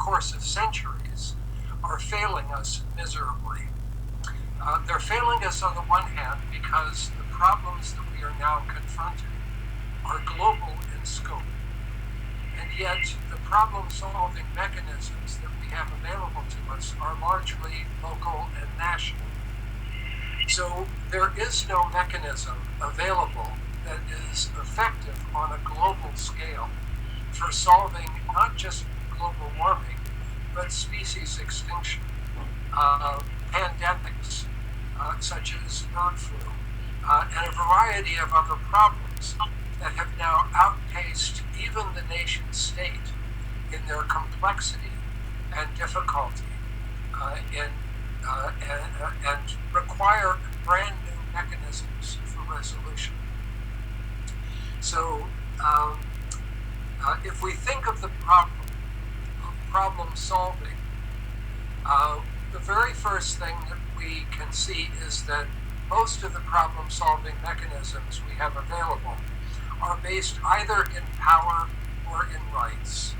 course of centuries are failing us miserably. They're failing us on the one hand because the problems that we are now confronting are global in scope. And yet the problem-solving mechanisms that we have available to us are largely local and national. So there is no mechanism available that is effective on a global scale for solving not just global warming, but species extinction, pandemics such as bird flu, and a variety of other problems that have now outpaced even the nation state in their complexity and difficulty, and require brand new mechanisms for resolution. So if we think of the problem solving, the very first thing that we can see is that most of the problem solving mechanisms we have available are based either in power or in rights,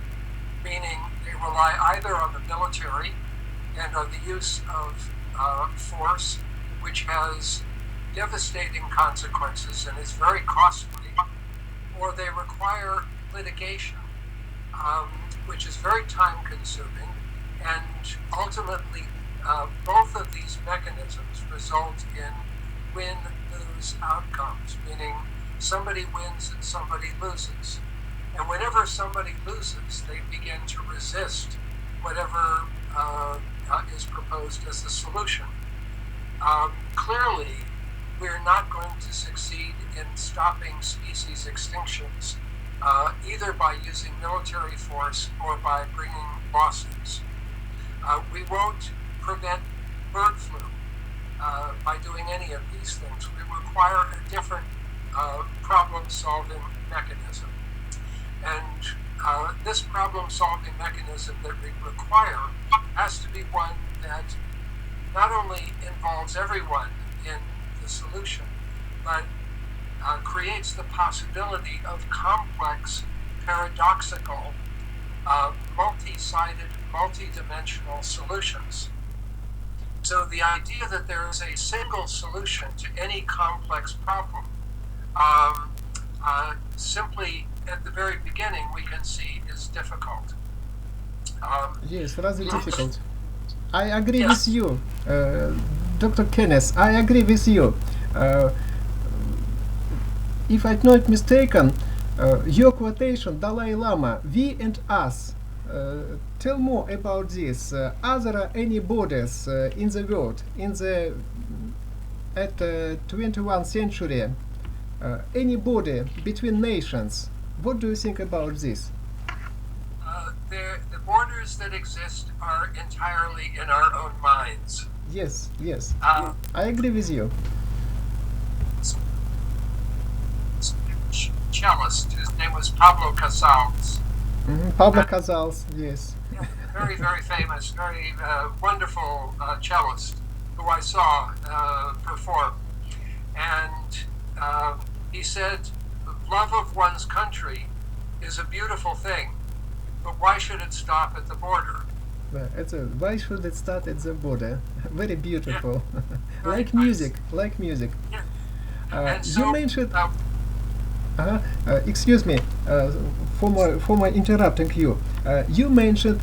meaning they rely either on the military and on the use of force, which has devastating consequences and is very costly, or they require litigation, which is very time-consuming, and ultimately both of these mechanisms result in win-lose outcomes, meaning somebody wins and somebody loses. And whenever somebody loses, they begin to resist whatever is proposed as a solution. Clearly, we're not going to succeed in stopping species extinctions either by using military force or by bringing lawsuits. We won't prevent bird flu by doing any of these things. We require a different problem-solving mechanism. And this problem-solving mechanism that we require has to be one that not only involves everyone in the solution, but creates the possibility of complex, paradoxical, multi-sided, multi-dimensional solutions. So the idea that there is a single solution to any complex problem, simply at the very beginning we can see is difficult. Yes, rather difficult. I agree Yes. with you, Dr. Kenneth. I agree with you. If I'm not mistaken, your quotation, Dalai Lama, we and us. Tell more about this. Are there any borders in the world at 21st century? Any border between nations? What do you think about this? The borders that exist are entirely in our own minds. Yes, yes. Uh, I agree with you. Cellist, whose name was Pablo Casals. Pablo Casals, yes. Yeah, very, very famous, very wonderful cellist who I saw perform. And he said, love of one's country is a beautiful thing, but why should it stop at the border? Why should it start at the border? Very beautiful. Very Like nice. music, like music. Yeah. And so, You mentioned... excuse me for my interrupting you. You mentioned